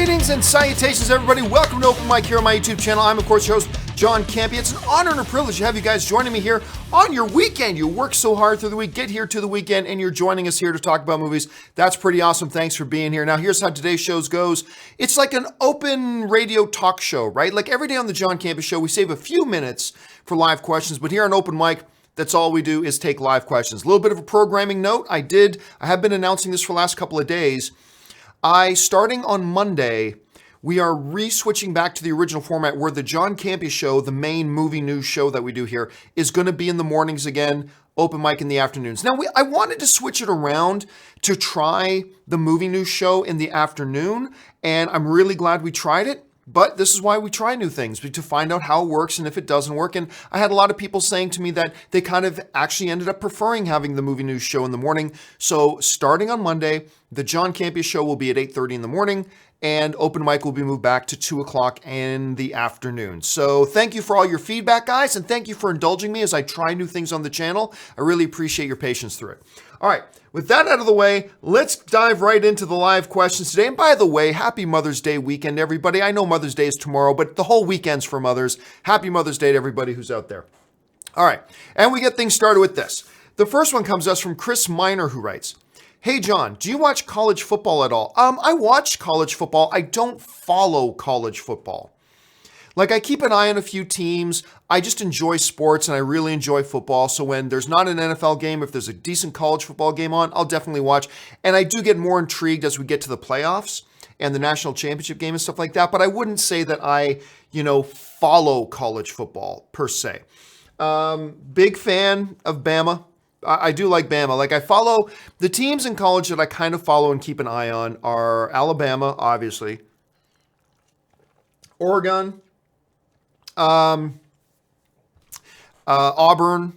Greetings and salutations, everybody. Welcome to Open Mic here on my YouTube channel. I'm, of course, your host, John Campea. It's an honor and a privilege to have you guys joining me here on your weekend. You work so hard through the week, get here to the weekend, and you're joining us here to talk about movies. That's pretty awesome. Thanks for being here. Now, here's how today's show goes. It's like an open radio talk show, right? Like every day on the John Campea Show, we save a few minutes for live questions, but here on Open Mic, that's all we do is take live questions. A little bit of a programming note. I have been announcing this for the last couple of days. Starting on Monday, we are re-switching back to the original format where the John Campea Show, the main movie news show that we do here, is going to be in the mornings again, open mic in the afternoons. Now, I wanted to switch it around to try the movie news show in the afternoon, and I'm really glad we tried it. But this is why we try new things, to find out how it works and if it doesn't work. And I had a lot of people saying to me that they kind of actually ended up preferring having the movie news show in the morning. So starting on Monday, the John Campea Show will be at 8:30 in the morning, and open mic will be moved back to 2 o'clock in the afternoon. So thank you for all your feedback, guys, and thank you for indulging me as I try new things on the channel. I really appreciate your patience through it. All right, with that out of the way, let's dive right into the live questions today. And by the way, happy Mother's Day weekend, everybody. I know Mother's Day is tomorrow, but the whole weekend's for mothers. Happy Mother's Day to everybody who's out there. All right, and we get things started with this. The first one comes to us from Chris Miner, who writes, "Hey, John, do you watch college football at all?" I watch college football. I don't follow college football. Like, I keep an eye on a few teams. I just enjoy sports, and I really enjoy football. So when there's not an NFL game, if there's a decent college football game on, I'll definitely watch. And I do get more intrigued as we get to the playoffs and the national championship game and stuff like that. But I wouldn't say that I, follow college football per se. Big fan of Bama. I do like Bama. Like, I follow the teams in college that I kind of follow and keep an eye on are Alabama, obviously, Oregon, Auburn,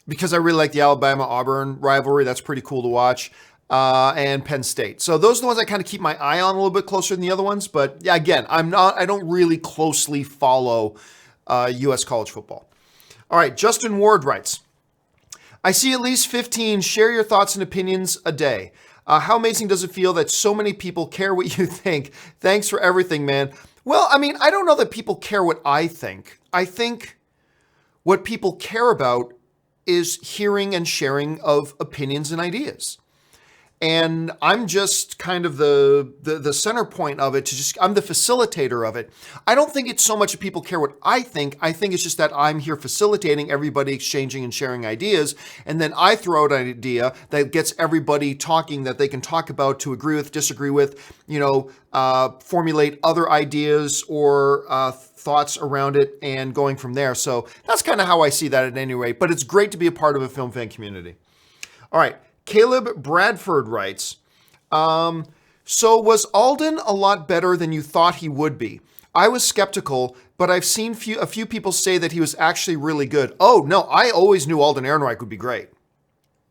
because I really like the Alabama-Auburn rivalry. That's pretty cool to watch. And Penn State. So those are the ones I kind of keep my eye on a little bit closer than the other ones. But yeah, again, I don't really closely follow U.S. college football. All right, Justin Ward writes, "I see at least 15 share your thoughts and opinions a day. How amazing does it feel that so many people care what you think? Thanks for everything, man." Well, I don't know that people care what I think. I think what people care about is hearing and sharing of opinions and ideas. And I'm just kind of the center point of it. I'm the facilitator of it. I don't think it's so much that people care what I think. I think it's just that I'm here facilitating everybody exchanging and sharing ideas. And then I throw out an idea that gets everybody talking that they can talk about, to agree with, disagree with, formulate other ideas or thoughts around it and going from there. So that's kind of how I see that at any rate. But it's great to be a part of a film fan community. All right. Caleb Bradford writes, "So was Alden a lot better than you thought he would be? I was skeptical, but I've seen a few people say that he was actually really good." Oh, no, I always knew Alden Ehrenreich would be great.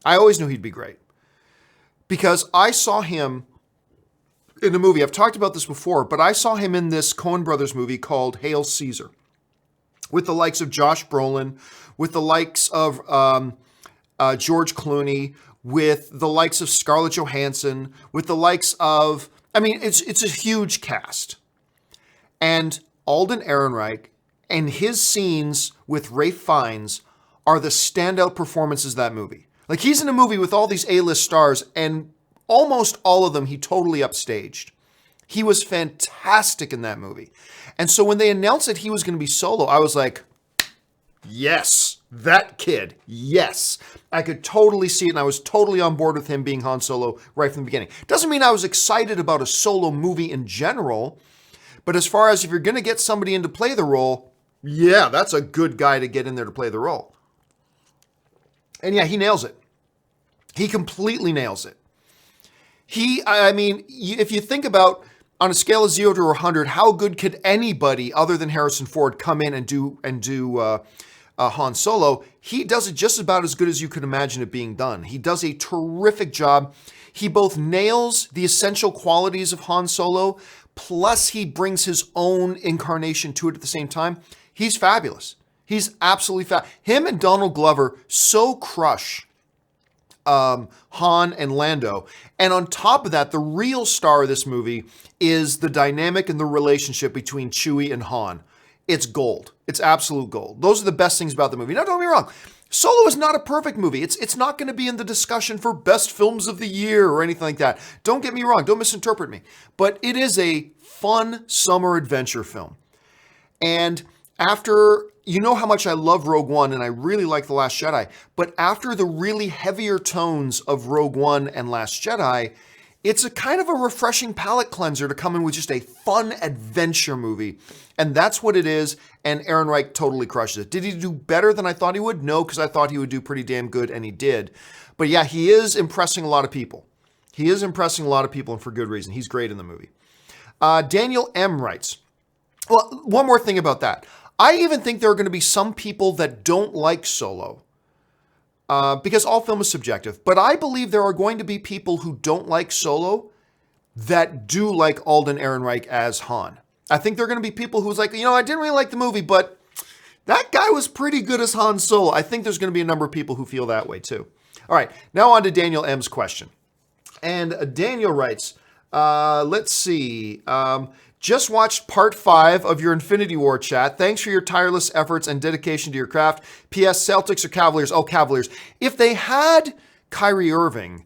I always knew he'd be great. Because I saw him in a movie. I've talked about this before, but I saw him in this Coen Brothers movie called Hail Caesar, with the likes of Josh Brolin, with the likes of George Clooney, with the likes of Scarlett Johansson, with the likes of, it's a huge cast. And Alden Ehrenreich and his scenes with Ralph Fiennes are the standout performances of that movie. Like, he's in a movie with all these A-list stars, and almost all of them he totally upstaged. He was fantastic in that movie. And so when they announced that he was going to be solo, I was like, yes, that kid, yes. I could totally see it, and I was totally on board with him being Han Solo right from the beginning. Doesn't mean I was excited about a solo movie in general, but as far as if you're going to get somebody in to play the role, yeah, that's a good guy to get in there to play the role. And yeah, he nails it. He completely nails it. If you think about, on a scale of 0 to 100, how good could anybody other than Harrison Ford come in and do Han Solo? He does it just about as good as you could imagine it being done. He does a terrific job. He both nails the essential qualities of Han Solo, plus he brings his own incarnation to it at the same time. He's fabulous. He's absolutely fabulous. Him and Donald Glover so crush Han and Lando. And on top of that, the real star of this movie is the dynamic and the relationship between Chewie and Han. It's gold. It's absolute gold. Those are the best things about the movie. Now, don't get me wrong. Solo is not a perfect movie. It's not going to be in the discussion for best films of the year or anything like that. Don't get me wrong. Don't misinterpret me. But it is a fun summer adventure film. And after, you know how much I love Rogue One and I really like The Last Jedi, but after the really heavier tones of Rogue One and Last Jedi, it's a kind of a refreshing palate cleanser to come in with just a fun adventure movie. And that's what it is. And Aaron Reich totally crushes it. Did he do better than I thought he would? No, because I thought he would do pretty damn good, and he did. But yeah, he is impressing a lot of people. He is impressing a lot of people, and for good reason. He's great in the movie. Daniel M. writes, well, one more thing about that. I even think there are going to be some people that don't like Solo. Because all film is subjective. But I believe there are going to be people who don't like Solo that do like Alden Ehrenreich as Han. I think there are going to be people who's like, I didn't really like the movie, but that guy was pretty good as Han Solo. I think there's going to be a number of people who feel that way too. All right, now on to Daniel M's question. And Daniel writes, let's see. Just watched part 5 of your Infinity War chat. Thanks for your tireless efforts and dedication to your craft. P.S. Celtics or Cavaliers? Oh, Cavaliers. If they had Kyrie Irving,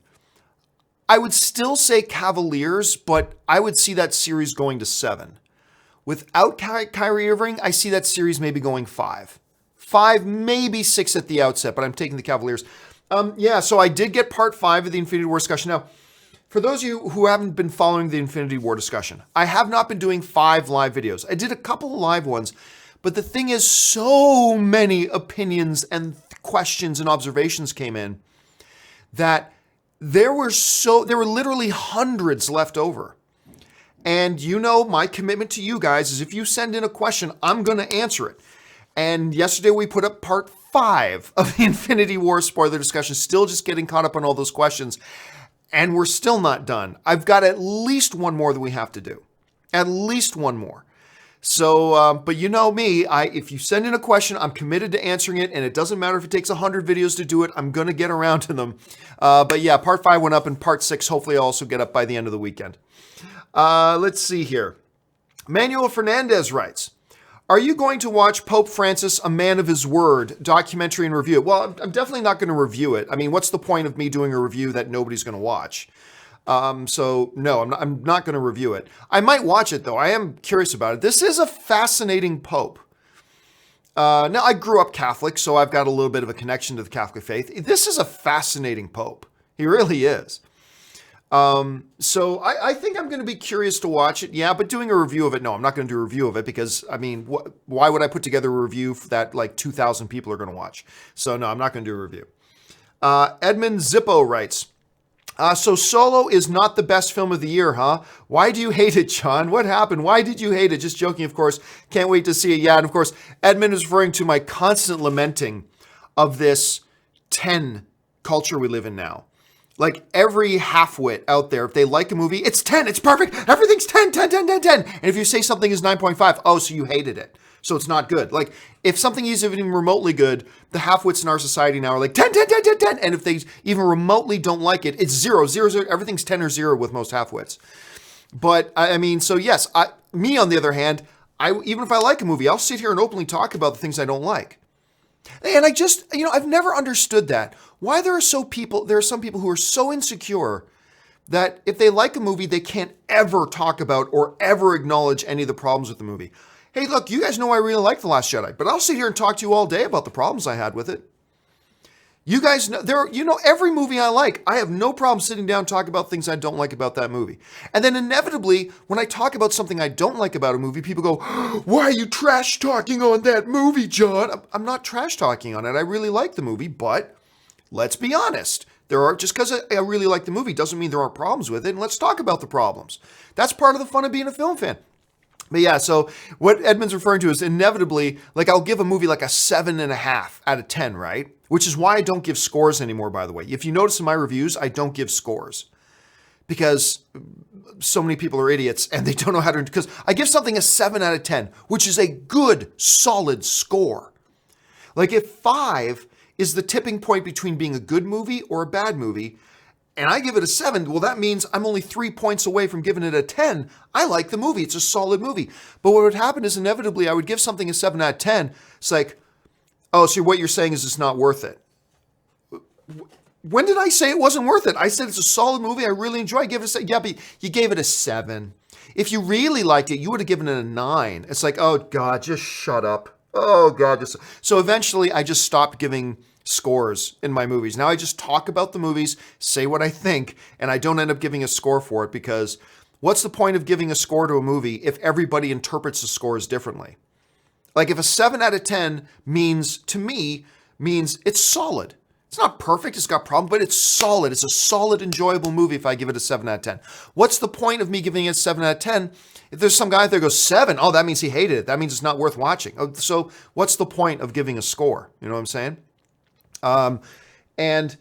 I would still say Cavaliers, but I would see that series going to 7. Without Kyrie Irving, I see that series maybe going 5. 5, maybe 6 at the outset, but I'm taking the Cavaliers. So I did get part 5 of the Infinity War discussion. Now, for those of you who haven't been following the Infinity War discussion, I have not been doing 5 live videos. I did a couple of live ones, but the thing is, so many opinions and questions and observations came in that there were literally hundreds left over. And my commitment to you guys is if you send in a question, I'm going to answer it. And yesterday we put up part 5 of the Infinity War spoiler discussion, still just getting caught up on all those questions. And we're still not done. I've got at least one more that we have to do. At least one more. So, but you know me, if you send in a question, I'm committed to answering it, and it doesn't matter if it takes 100 videos to do it, I'm going to get around to them. But yeah, part 5 went up, and part 6 hopefully I'll also get up by the end of the weekend. Let's see here. Manuel Fernandez writes, are you going to watch Pope Francis, A Man of His Word, documentary and review it? Well, I'm definitely not going to review it. I mean, what's the point of me doing a review that nobody's going to watch? So no, I'm not going to review it. I might watch it though. I am curious about it. This is a fascinating Pope. Now I grew up Catholic, so I've got a little bit of a connection to the Catholic faith. This is a fascinating Pope. He really is. So I think I'm going to be curious to watch it. Yeah, but doing a review of it, no, I'm not going to do a review of it because, I mean, why would I put together a review that like 2,000 people are going to watch? So no, I'm not going to do a review. Edmund Zippo writes, so Solo is not the best film of the year, huh? Why do you hate it, John? What happened? Why did you hate it? Just joking, of course. Can't wait to see it. Yeah, and of course, Edmund is referring to my constant lamenting of this 10 culture we live in now. Like every halfwit out there, if they like a movie, it's 10, it's perfect, everything's 10, 10, 10, 10, 10. And if you say something is 9.5, oh, so you hated it. So it's not good. Like if something is even remotely good, the halfwits in our society now are like 10, 10, 10, 10, 10. And if they even remotely don't like it, it's 0, 0, 0. Everything's 10 or 0 with most halfwits. But I mean, so yes, me on the other hand, even if I like a movie, I'll sit here and openly talk about the things I don't like. And I just, I've never understood that. Why there are some people who are so insecure that if they like a movie, they can't ever talk about or ever acknowledge any of the problems with the movie. Hey, look, you guys know I really like The Last Jedi, but I'll sit here and talk to you all day about the problems I had with it. You guys know, every movie I like, I have no problem sitting down and talking about things I don't like about that movie. And then inevitably, when I talk about something I don't like about a movie, people go, why are you trash talking on that movie, John? I'm not trash talking on it. I really like the movie, but let's be honest. Just because I really like the movie doesn't mean there aren't problems with it. And let's talk about the problems. That's part of the fun of being a film fan. But yeah, so what Edmund's referring to is inevitably, like I'll give a movie like a 7.5 out of 10, right? Which is why I don't give scores anymore, by the way. If you notice in my reviews, I don't give scores because so many people are idiots and they don't know how to, because I give something a 7 out of 10, which is a good, solid score. Like if 5 is the tipping point between being a good movie or a bad movie. And I give it a 7, well, that means I'm only 3 points away from giving it a 10. I like the movie. It's a solid movie. But what would happen is inevitably I would give something a 7 out of 10. It's like, oh, so what you're saying is it's not worth it. When did I say it wasn't worth it? I said it's a solid movie. I really enjoy it. I give it a 7. Yeah, but you gave it a 7. If you really liked it, you would have given it a 9. It's like, oh, God, just shut up. Oh, God. Just... So eventually I just stopped giving scores in my movies. Now I just talk about the movies, say what I think, and I don't end up giving a score for it, because what's the point of giving a score to a movie if everybody interprets the scores differently? Like if a 7 out of 10 means, to me, means it's solid. It's not perfect, it's got problems, but it's solid. It's a solid, enjoyable movie if I give it a 7 out of 10. What's the point of me giving it a 7 out of 10? If there's some guy out there who goes 7, oh, that means he hated it. That means it's not worth watching. So what's the point of giving a score? You know what I'm saying? And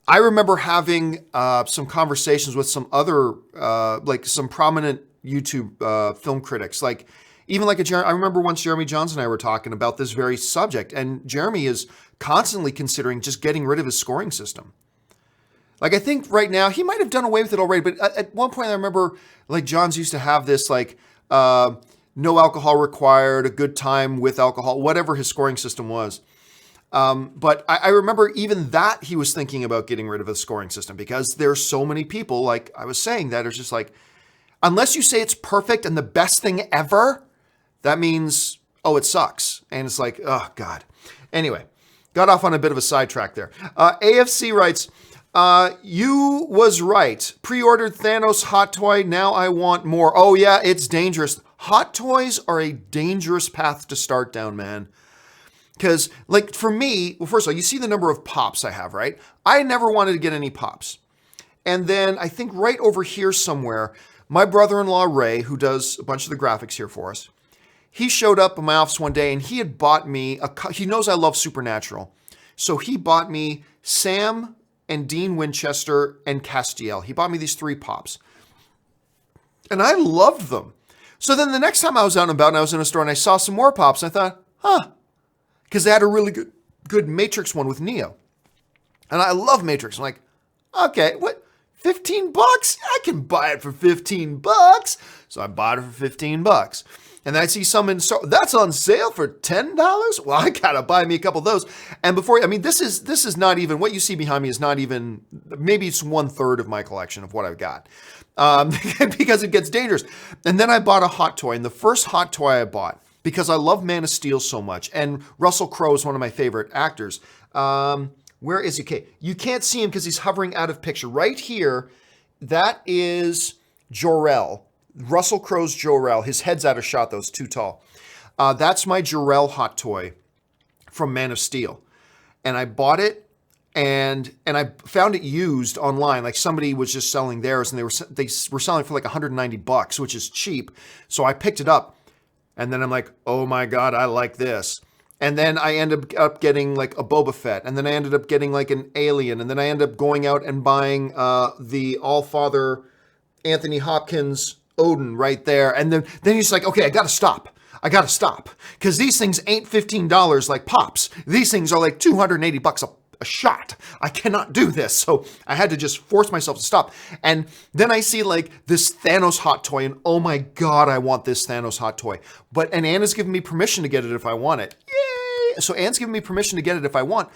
I remember having some conversations with some other, like some prominent YouTube film critics, like even like I remember once Jeremy Johns and I were talking about this very subject, and Jeremy is constantly considering just getting rid of his scoring system. Like I think right now he might have done away with it already, but at one point I remember like Johns used to have this like no alcohol required, a good time with alcohol, whatever his scoring system was. But I remember even that he was thinking about getting rid of a scoring system, because there's so many people, like I was saying, that are just like, unless you say it's perfect and the best thing ever, that means, oh, it sucks. And it's like, oh, God. Anyway, got off on a bit of a sidetrack there. AFC writes, you was right. Pre-ordered Thanos hot toy. Now I want more. Oh, yeah, it's dangerous. Hot toys are a dangerous path to start down, man. Because, like, for me, well, first of all, you see the number of pops I have, right? I never wanted to get any pops. And then I think right over here somewhere, my brother-in-law, Ray, who does a bunch of the graphics here for us, he showed up in my office one day and he had bought me, he knows I love Supernatural. So he bought me Sam and Dean Winchester and Castiel. He bought me these 3 pops. And I loved them. So then the next time I was out and about and I was in a store and I saw some more pops, and I thought, huh. Because they had a really good Matrix one with Neo. And I love Matrix. I'm like, okay, what, $15? I can buy it for $15. So I bought it for $15. And then I see some in store, that's on sale for $10? Well, I gotta buy me a couple of those. And before, I mean, this is not even, what you see behind me is not even, maybe it's 1/3 of my collection of what I've got. Because it gets dangerous. And then I bought a hot toy. And the first hot toy I bought, because I love Man of Steel so much, and Russell Crowe is one of my favorite actors. Where is he? Okay, you can't see him because he's hovering out of picture. Right here, that is Jor-El. Russell Crowe's Jor-El. His head's out of shot, though. It's too tall. That's my Jor-El hot toy from Man of Steel. And I bought it, and I found it used online. Like somebody was just selling theirs, and they were selling it for like $190, which is cheap. So I picked it up. And then I'm like, oh my God, I like this. And then I ended up getting like a Boba Fett. And then I ended up getting like an Alien. And then I ended up going out and buying the All-Father Anthony Hopkins Odin right there. And then he's like, okay, I got to stop. Because these things ain't $15 like Pops. These things are like $280 a shot. I cannot do this. So I had to just force myself to stop. And then I see like this Thanos hot toy, and oh my God, I want this Thanos hot toy. And Anna's given me permission to get it if I want it. Yay! So Anne's given me permission to get it if I want.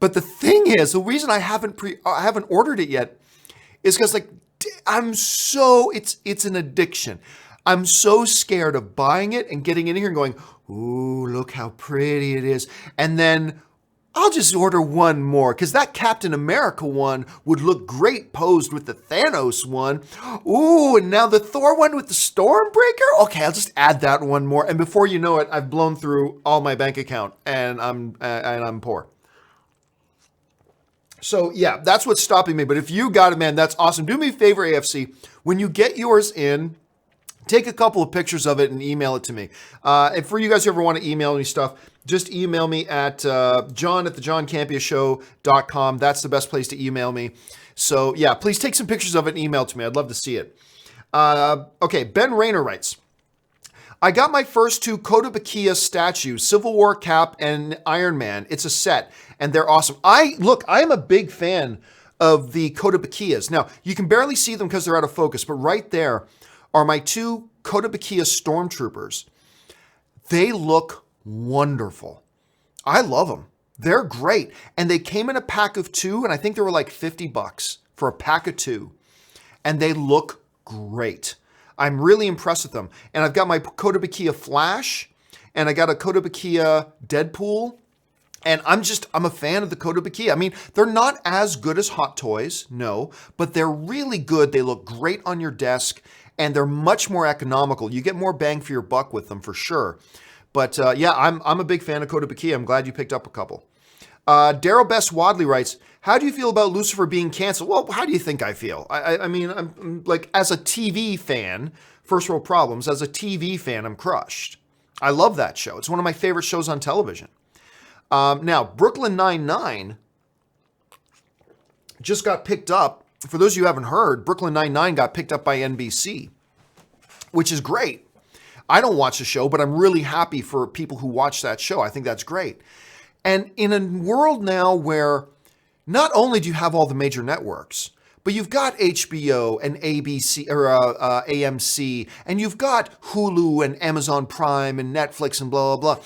But the thing is, the reason I haven't ordered it yet is because like it's an addiction. I'm so scared of buying it and getting in here and going, ooh, look how pretty it is. And then I'll just order one more, because that Captain America one would look great posed with the Thanos one. Ooh, and now the Thor one with the Stormbreaker? Okay, I'll just add that one more. And before you know it, I've blown through all my bank account, and I'm poor. So yeah, that's what's stopping me. But if you got it, man, that's awesome. Do me a favor, AFC. When you get yours in, take a couple of pictures of it and email it to me. And for you guys who ever want to email me stuff, just email me at john@thejohncampeashow.com. That's the best place to email me. So yeah, please take some pictures of it and email it to me. I'd love to see it. Okay, Ben Rayner writes, I got my first two Kotobukiya statues, Civil War Cap and Iron Man. It's a set, and they're awesome. I am a big fan of the Kotobukiyas. Now, you can barely see them because they're out of focus, but right there are my two Kotobukiya Stormtroopers. They look wonderful. I love them. They're great. And they came in a pack of two, and I think they were like $50 for a pack of two. And they look great. I'm really impressed with them. And I've got my Kotobukiya Flash, and I got a Kotobukiya Deadpool. And I'm a fan of the Kotobukiya. I mean, they're not as good as Hot Toys, no, but they're really good. They look great on your desk, and they're much more economical. You get more bang for your buck with them for sure. But yeah, I'm a big fan of Kotobukiya. I'm glad you picked up a couple. Daryl Best Wadley writes, how do you feel about Lucifer being canceled? Well, how do you think I feel? I mean, I'm like, as a TV fan, First World Problems, as a TV fan, I'm crushed. I love that show. It's one of my favorite shows on television. Now, Brooklyn Nine-Nine just got picked up. For those of you who haven't heard, Brooklyn Nine-Nine got picked up by NBC, which is great. I don't watch the show, but I'm really happy for people who watch that show. I think that's great. And in a world now where not only do you have all the major networks, but you've got HBO and ABC or AMC, and you've got Hulu and Amazon Prime and Netflix and blah, blah, blah.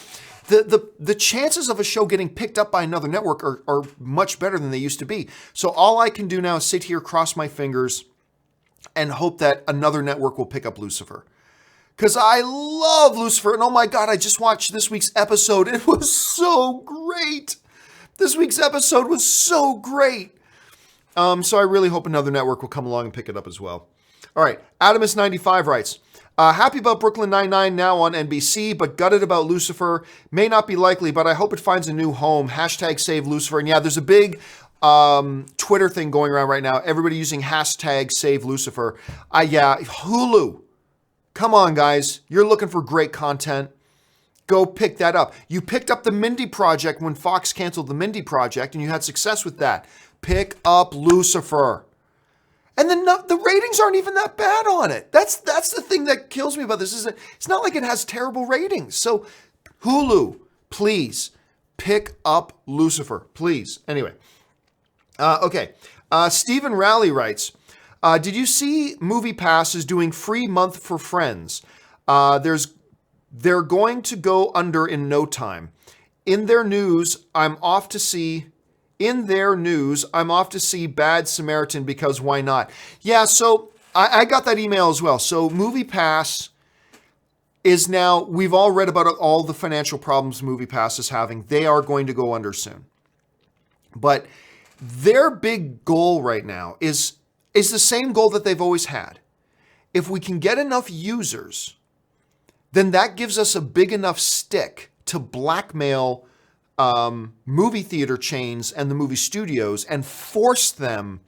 The chances of a show getting picked up by another network are much better than they used to be. So all I can do now is sit here, cross my fingers, and hope that another network will pick up Lucifer. Because I love Lucifer, and oh my God, I just watched this week's episode. It was so great. This week's episode was so great. So I really hope another network will come along and pick it up as well. All right, Adamus95 writes, happy about Brooklyn Nine-Nine now on NBC, but gutted about Lucifer. May not be likely, but I hope it finds a new home. Hashtag save Lucifer. And yeah, there's a big Twitter thing going around right now. Everybody using hashtag save Lucifer. Yeah, Hulu. Come on, guys. You're looking for great content. Go pick that up. You picked up the Mindy Project when Fox canceled the Mindy Project, and you had success with that. Pick up Lucifer. And the ratings aren't even that bad on it. That's the thing that kills me about this. Is it's not like it has terrible ratings. So Hulu, please pick up Lucifer, please. Anyway, okay. Stephen Rowley writes, did you see MoviePass is doing free month for friends? They're going to go under in no time. In their news, I'm off to see Bad Samaritan because why not? Yeah, so I got that email as well. So MoviePass is now, we've all read about all the financial problems MoviePass is having. They are going to go under soon. But their big goal right now is the same goal that they've always had. If we can get enough users, then that gives us a big enough stick to blackmail movie theater chains and the movie studios and force them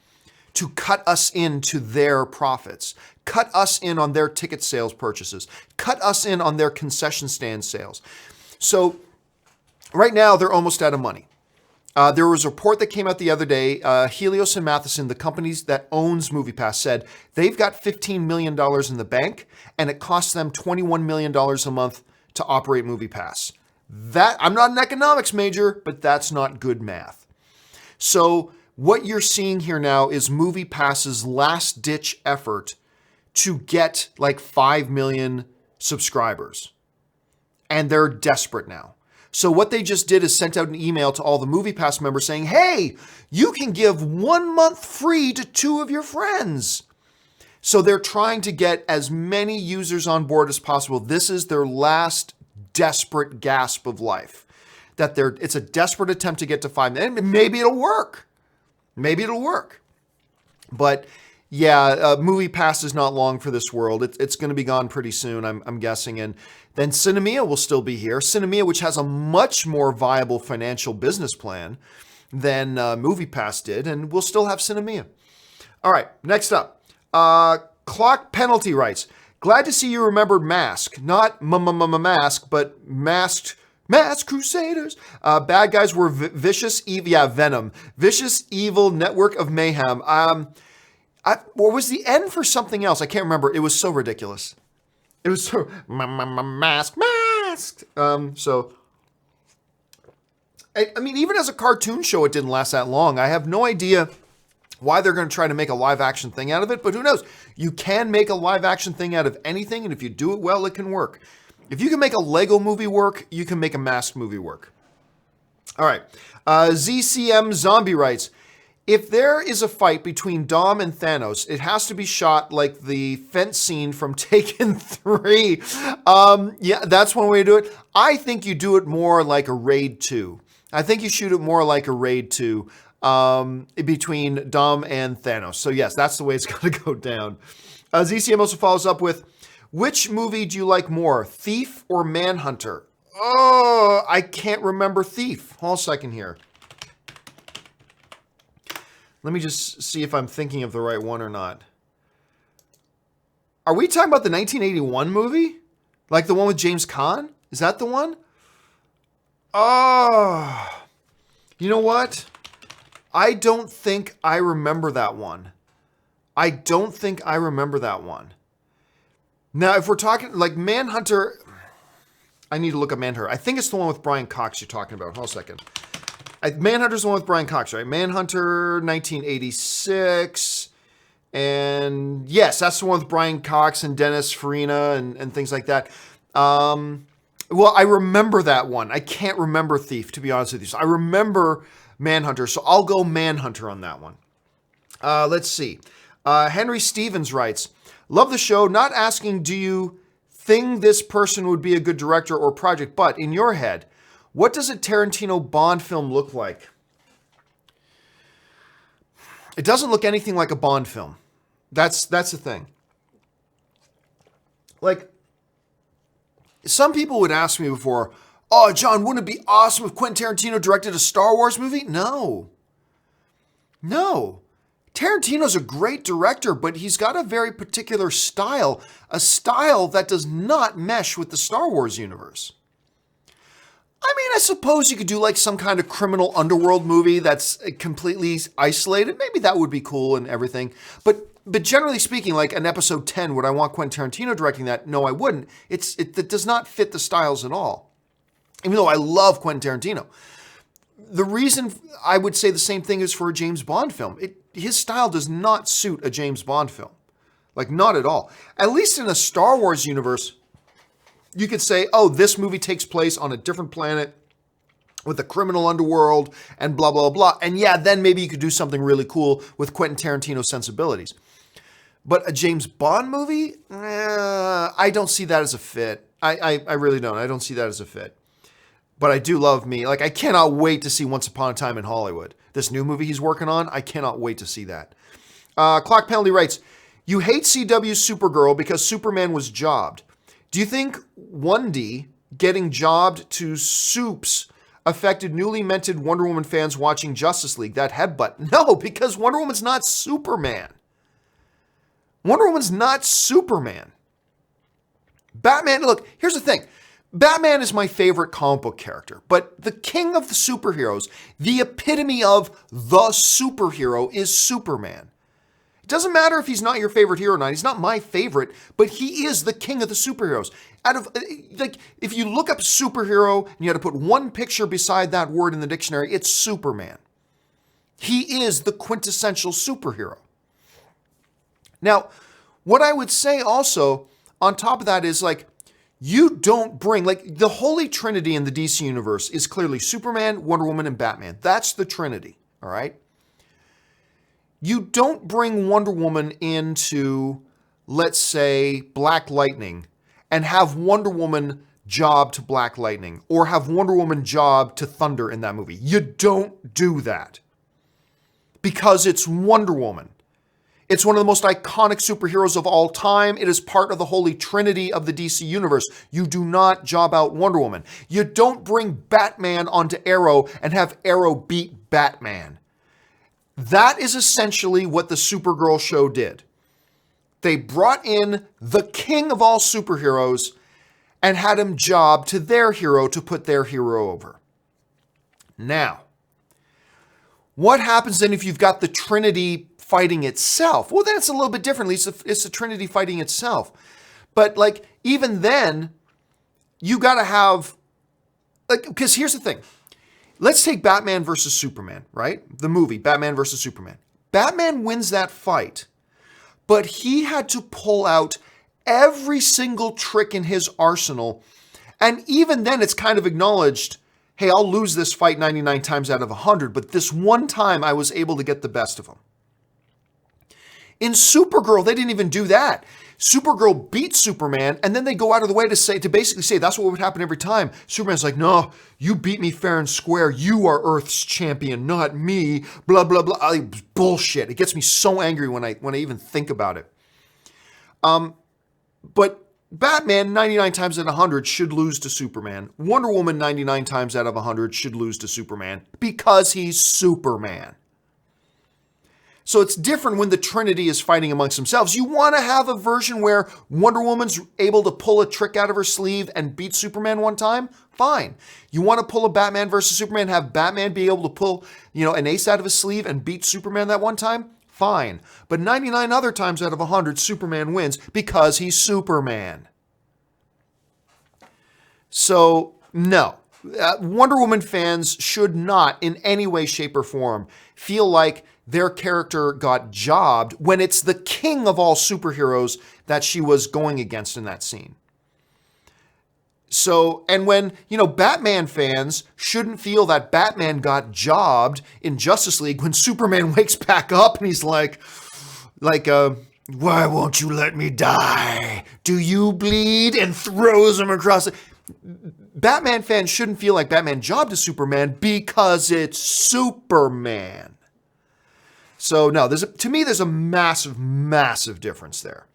to cut us into their profits, cut us in on their ticket sales purchases, cut us in on their concession stand sales. So right now they're almost out of money. There was a report that came out the other day. Helios and Matheson, the companies that owns MoviePass, said they've got $15 million in the bank, and it costs them $21 million a month to operate MoviePass. I'm not an economics major, but that's not good math. So what you're seeing here now is MoviePass's last-ditch effort to get like 5 million subscribers. And they're desperate now. So what they just did is sent out an email to all the MoviePass members saying, hey, you can give 1 month free to 2 of your friends. So they're trying to get as many users on board as possible. This is their last desperate gasp of life. It's a desperate attempt to get to 5 million. Maybe it'll work. Maybe it'll work. But yeah, MoviePass is not long for this world. It's going to be gone pretty soon, I'm guessing. And then Cinemia will still be here. Cinemia, which has a much more viable financial business plan than MoviePass did, and we'll still have Cinemia. All right, next up. Clock Penalty writes, glad to see you remembered Mask. Not Mask, but Masked Crusaders. Bad guys were vicious, evil. Yeah, Venom. Vicious, evil network of mayhem. Or was the N for something else? I can't remember. It was so ridiculous. It was so masked. So I mean, even as a cartoon show, it didn't last that long. I have no idea why they're going to try to make a live action thing out of it, but who knows? You can make a live action thing out of anything, and if you do it well, it can work. If you can make a Lego movie work, you can make a masked movie work. All right. ZCM Zombie writes, if there is a fight between Dom and Thanos, it has to be shot like the fence scene from Taken 3. Yeah, that's one way to do it. I think you do it more like a Raid 2. I think you shoot it more like a Raid 2 between Dom and Thanos. So yes, that's the way it's going to go down. ZCM also follows up with, which movie do you like more, Thief or Manhunter? Oh, I can't remember Thief. Hold on a second here. Let me just see if I'm thinking of the right one or not. Are we talking about the 1981 movie? Like the one with James Caan? Is that the one? Oh, you know what? I don't think I remember that one. I don't think I remember that one. Now, if we're talking like Manhunter, I need to look up Manhunter. I think it's the one with Brian Cox you're talking about. Hold on a second. Manhunter's the one with Brian Cox, right? Manhunter, 1986. And yes, that's the one with Brian Cox and Dennis Farina and things like that. Well, I remember that one. I can't remember Thief, to be honest with you. So I remember Manhunter, so I'll go Manhunter on that one. Let's see. Henry Stevens writes, love the show. Not asking, do you think this person would be a good director or project, but in your head, what does a Tarantino Bond film look like? It doesn't look anything like a Bond film. That's the thing. Like, some people would ask me before, oh, John, wouldn't it be awesome if Quentin Tarantino directed a Star Wars movie? No. Tarantino's a great director, but he's got a very particular style, a style that does not mesh with the Star Wars universe. I mean, I suppose you could do like some kind of criminal underworld movie that's completely isolated. Maybe that would be cool and everything. But generally speaking, like an episode 10, would I want Quentin Tarantino directing that? No, I wouldn't. It does not fit the styles at all. Even though I love Quentin Tarantino. The reason I would say the same thing is for a James Bond film. His style does not suit a James Bond film. Like, not at all. At least in a Star Wars universe, you could say, oh, this movie takes place on a different planet with a criminal underworld and blah, blah, blah. And yeah, then maybe you could do something really cool with Quentin Tarantino's sensibilities. But a James Bond movie? I don't see that as a fit. I really don't. I don't see that as a fit. But I do love me. Like, I cannot wait to see Once Upon a Time in Hollywood. This new movie he's working on, I cannot wait to see that. Clock Penalty writes, you hate CW's Supergirl because Superman was jobbed. Do you think 1D getting jobbed to Supes affected newly minted Wonder Woman fans watching Justice League? That headbutt. No, because Wonder Woman's not Superman. Wonder Woman's not Superman. Batman, look, here's the thing. Batman is my favorite comic book character, but the king of the superheroes, the epitome of the superhero, is Superman. It doesn't matter if he's not your favorite hero or not. He's not my favorite, but he is the king of the superheroes. If you look up superhero and you had to put one picture beside that word in the dictionary, it's Superman. He is the quintessential superhero. Now, what I would say also on top of that is you don't bring, the Holy Trinity in the DC universe is clearly Superman, Wonder Woman, and Batman. That's the Trinity, all right? You don't bring Wonder Woman into, let's say, Black Lightning and have Wonder Woman job to Black Lightning or have Wonder Woman job to Thunder in that movie. You don't do that because it's Wonder Woman. It's one of the most iconic superheroes of all time. It is part of the Holy Trinity of the DC universe. You do not job out Wonder Woman. You don't bring Batman onto Arrow and have Arrow beat Batman. That is essentially what the Supergirl show did. They brought in the king of all superheroes and had him job to their hero to put their hero over. Now, what happens then if you've got the Trinity fighting itself? Well, then it's a little bit differently. It's the Trinity fighting itself. But like, even then, you got to have, like, because here's the thing. Let's take Batman versus Superman, right? The movie, Batman versus Superman. Batman wins that fight, but he had to pull out every single trick in his arsenal. And even then, it's kind of acknowledged, hey, I'll lose this fight 99 times out of 100, but this one time I was able to get the best of him. In Supergirl, they didn't even do that. Supergirl beat Superman, and then they go out of the way to basically say that's what would happen every time. Superman's like, no, you beat me fair and square. You are Earth's champion, not me. Blah blah blah. Bullshit. It gets me so angry when I even think about it. But Batman 99 times out of 100 should lose to Superman. Wonder Woman 99 times out of 100 should lose to Superman because he's Superman. So it's different when the Trinity is fighting amongst themselves. You want to have a version where Wonder Woman's able to pull a trick out of her sleeve and beat Superman one time? Fine. You want to pull a Batman versus Superman, have Batman be able to pull, an ace out of his sleeve and beat Superman that one time? Fine. But 99 other times out of 100, Superman wins because he's Superman. So, no. Wonder Woman fans should not in any way, shape, or form feel like their character got jobbed when it's the king of all superheroes that she was going against in that scene. So, and when, Batman fans shouldn't feel that Batman got jobbed in Justice League when Superman wakes back up and he's like, why won't you let me die? Do you bleed? And throws him across the... Batman fans shouldn't feel like Batman jobbed to Superman because it's Superman. So no, to me, there's a massive, massive difference there.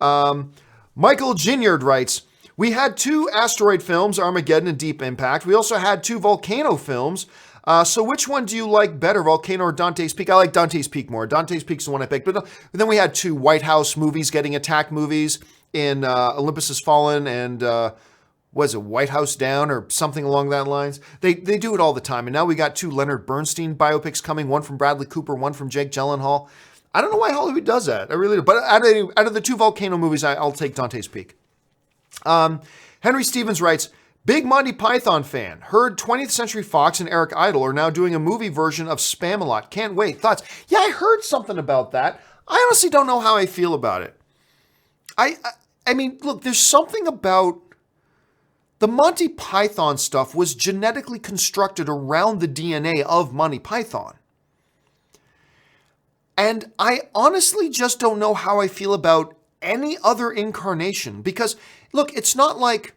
Michael Ginyard writes, we had 2 asteroid films, Armageddon and Deep Impact. We also had 2 volcano films. So which one do you like better, Volcano or Dante's Peak? I like Dante's Peak more. Dante's Peak's the one I picked. But then we had 2 White House movies getting attacked movies in Olympus Has Fallen and... was it White House Down or something along that lines? They do it all the time. And now we got 2 Leonard Bernstein biopics coming, one from Bradley Cooper, one from Jake Gyllenhaal. I don't know why Hollywood does that. I really do. But out of the 2 volcano movies, I'll take Dante's Peak. Henry Stevens writes, big Monty Python fan. Heard 20th Century Fox and Eric Idle are now doing a movie version of Spam-A-Lot. Can't wait. Thoughts? Yeah, I heard something about that. I honestly don't know how I feel about it. I mean, look, there's something about... The Monty Python stuff was genetically constructed around the DNA of Monty Python. And I honestly just don't know how I feel about any other incarnation. Because, look, it's not like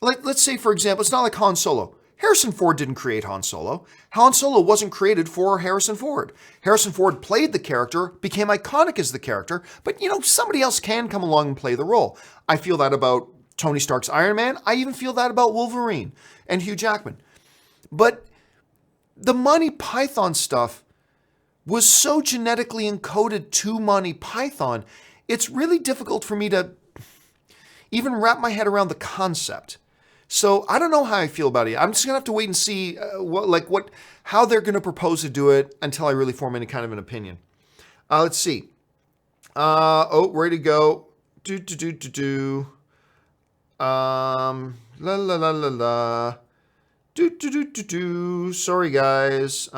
let's say, for example, it's not like Han Solo. Harrison Ford didn't create Han Solo. Han Solo wasn't created for Harrison Ford. Harrison Ford played the character, became iconic as the character, but, somebody else can come along and play the role. I feel that about Tony Stark's Iron Man. I even feel that about Wolverine and Hugh Jackman. But the Monty Python stuff was so genetically encoded to Monty Python, it's really difficult for me to even wrap my head around the concept. So I don't know how I feel about it. I'm just gonna have to wait and see how they're gonna propose to do it until I really form any kind of an opinion. Let's see. Ready to go. Sorry, guys.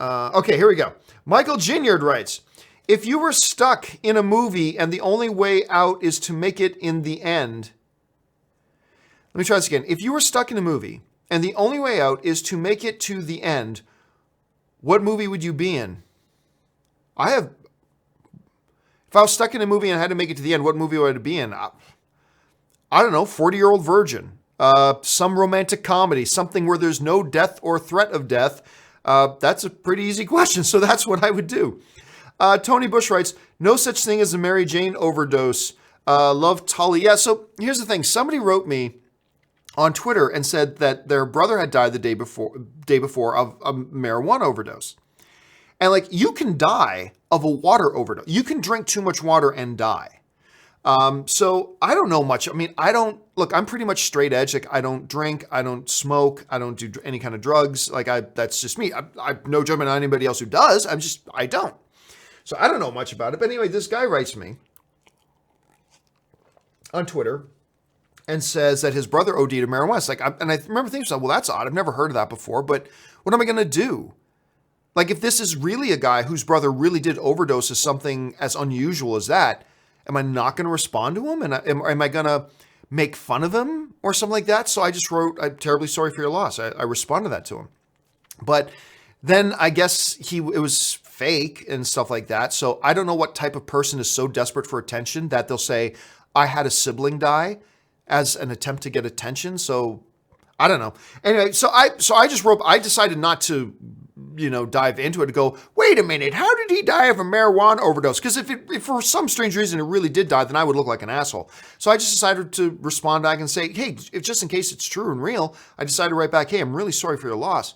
Okay, here we go. Michael Ginyard writes, if you were stuck in a movie and the only way out is to make it in the end. Let me try this again. If you were stuck in a movie and the only way out is to make it to the end, what movie would you be in? If I was stuck in a movie and I had to make it to the end, what movie would I be in? I don't know, 40-Year-Old Virgin. Some romantic comedy, something where there's no death or threat of death. That's a pretty easy question, so that's what I would do. Tony Bush writes, no such thing as a Mary Jane overdose. Love Tully. Yeah, so here's the thing. Somebody wrote me on Twitter and said that their brother had died the day before of a marijuana overdose. And you can die of a water overdose. You can drink too much water and die. So I don't know much. I mean, I'm pretty much straight edge. I don't drink, I don't smoke, I don't do any kind of drugs. That's just me. I no judgment on anybody else who does. I don't. So I don't know much about it. But anyway, this guy writes me on Twitter and says that his brother OD'd of marijuana. It's like, and I remember thinking, well, that's odd. I've never heard of that before, but what am I going to do? Like, if this is really a guy whose brother really did overdose of something as unusual as that, am I not going to respond to him? And am I going to make fun of him or something like that? So I just wrote, I'm terribly sorry for your loss. I responded that to him. But then I guess it was fake and stuff like that. So I don't know what type of person is so desperate for attention that they'll say, I had a sibling die as an attempt to get attention. So I don't know. Anyway, so I just wrote, I decided not to, dive into it to go, wait a minute, how did he die of a marijuana overdose? Because if for some strange reason it really did die, then I would look like an asshole. So I just decided to respond back and say, hey, if just in case it's true and real, I decided to write back, hey, I'm really sorry for your loss.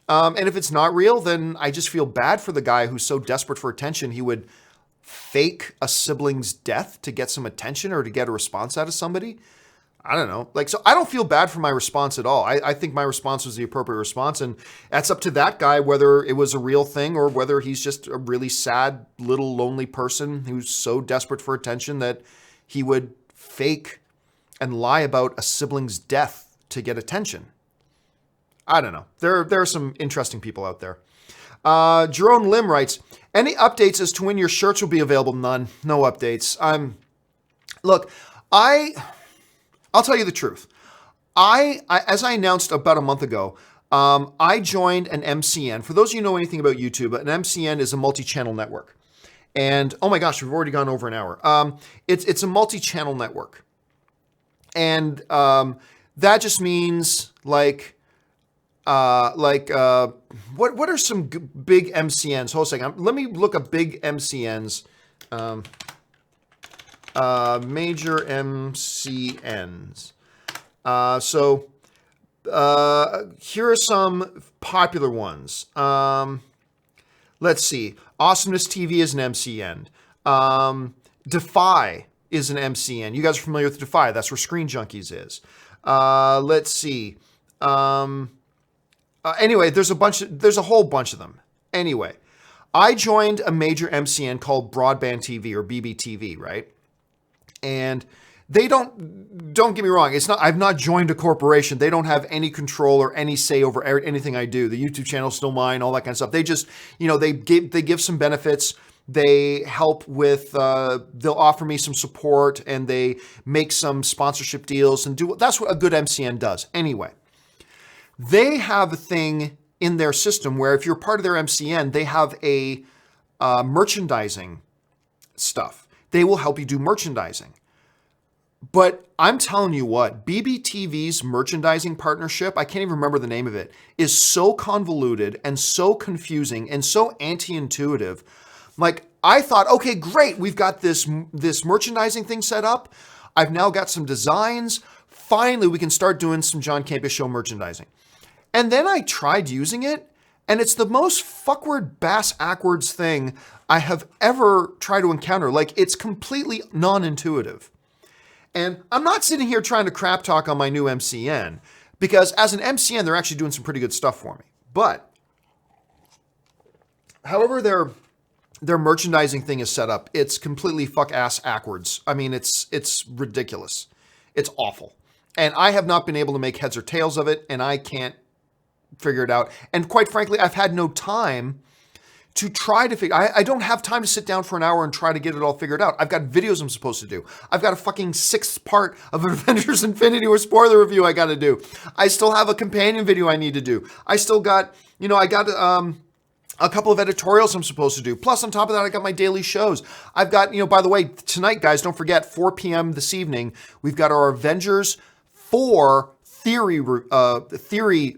And if it's not real, then I just feel bad for the guy who's so desperate for attention, he would fake a sibling's death to get some attention or to get a response out of somebody. I don't know. So I don't feel bad for my response at all. I think my response was the appropriate response. And that's up to that guy, whether it was a real thing or whether he's just a really sad, little lonely person who's so desperate for attention that he would fake and lie about a sibling's death to get attention. I don't know. There are some interesting people out there. Jerome Lim writes, any updates as to when your shirts will be available? None. No updates. Look, I'll tell you the truth. I as I announced about a month ago, I joined an MCN. For those of you who know anything about YouTube, an MCN is a multi-channel network. And oh my gosh, we've already gone over an hour. It's a multi-channel network. And that just means what are some big MCNs? Hold a second. Let me look up big MCNs. Major MCNs. Here are some popular ones. Let's see. Awesomeness TV is an MCN. Defy is an MCN. You guys are familiar with Defy. That's where Screen Junkies is. Let's see. Anyway, there's a whole bunch of them. Anyway, I joined a major MCN called Broadband TV or BBTV, right? And they don't get me wrong. I've not joined a corporation. They don't have any control or any say over anything I do. The YouTube channel is still mine, all that kind of stuff. They just, they give some benefits. They help with, they'll offer me some support and they make some sponsorship deals and that's what a good MCN does. Anyway, they have a thing in their system where if you're part of their MCN, they have a merchandising stuff. They will help you do merchandising. But I'm telling you what, BBTV's merchandising partnership, I can't even remember the name of it, is so convoluted and so confusing and so anti-intuitive. I thought, okay, great, we've got this merchandising thing set up. I've now got some designs. Finally, we can start doing some John Campea Show merchandising. And then I tried using it, and it's the most fuckward, bass-ackwards thing I have ever tried to encounter. It's completely non-intuitive. And I'm not sitting here trying to crap talk on my new MCN, because as an MCN, they're actually doing some pretty good stuff for me. But however their merchandising thing is set up, it's completely fuck-ass-ackwards. I mean, it's ridiculous. It's awful. And I have not been able to make heads or tails of it, and I can't figure it out. And quite frankly, I've had no time to try to figure. I don't have time to sit down for an hour and try to get it all figured out. I've got videos I'm supposed to do. I've got a fucking 6th part of Avengers Infinity War spoiler review I got to do. I still have a companion video I need to do. I still got, I got a couple of editorials I'm supposed to do. Plus, on top of that, I got my daily shows. I've got, by the way, tonight, guys, don't forget, 4 p.m. this evening, we've got our Avengers 4 theory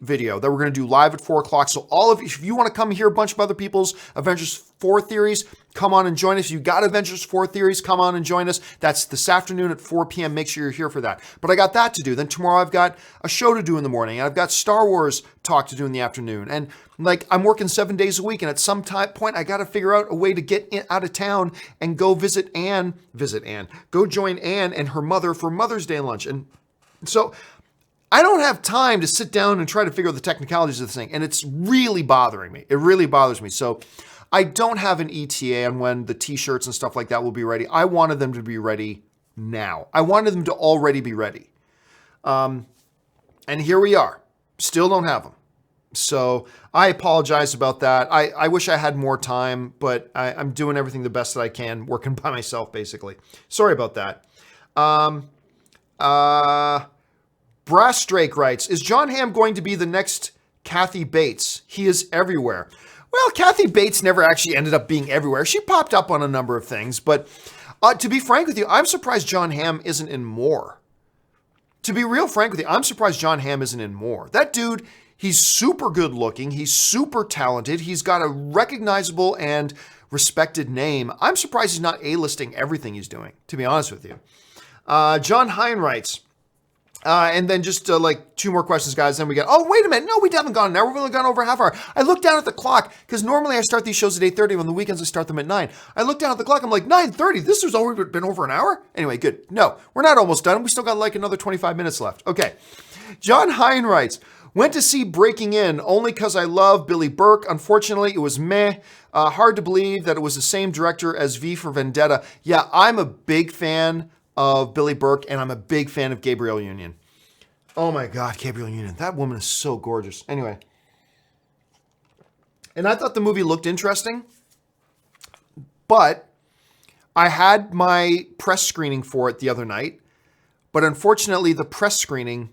video that we're going to do live at 4 o'clock. So all of you, if you want to come hear a bunch of other people's Avengers 4 theories, come on and join us. If you got Avengers 4 theories, come on and join us. That's this afternoon at 4 p.m. Make sure you're here for that. But I got that to do. Then tomorrow I've got a show to do in the morning. And I've got Star Wars talk to do in the afternoon. And I'm working 7 days a week. And at some point, I got to figure out a way to get out of town and go visit Anne. Go join Anne and her mother for Mother's Day lunch. And so I don't have time to sit down and try to figure out the technicalities of this thing. And it's really bothering me. It really bothers me. So I don't have an ETA on when the t-shirts and stuff like that will be ready. I wanted them to be ready now. I wanted them to already be ready. And here we are. Still don't have them. So I apologize about that. I wish I had more time, but I'm doing everything the best that I can, working by myself, basically. Sorry about that. Brass Drake writes, is John Hamm going to be the next Kathy Bates? He is everywhere. Well, Kathy Bates never actually ended up being everywhere. She popped up on a number of things, but to be frank with you, I'm surprised John Hamm isn't in more. To be real frank with you, I'm surprised John Hamm isn't in more. That dude, he's super good looking. He's super talented. He's got a recognizable and respected name. I'm surprised he's not A-listing everything he's doing, to be honest with you. John Hine writes, and then just like 2 more questions, guys. Then we get, oh, wait a minute. No, we haven't gone an hour. We've only gone over a half hour. I looked down at the clock because normally I start these shows at 8:30. On the weekends, I start them at 9. I looked down at the clock. I'm like, 9:30. This has already been over an hour? Anyway, good. No, we're not almost done. We still got like another 25 minutes left. Okay. John Hine writes, went to see Breaking In only because I love Billy Burke. Unfortunately, it was meh. Hard to believe that it was the same director as V for Vendetta. Yeah, I'm a big fan of Billy Burke, and I'm a big fan of Gabrielle Union. Oh my God, Gabrielle Union. That woman is so gorgeous. Anyway. And I thought the movie looked interesting, but I had my press screening for it the other night, but unfortunately the press screening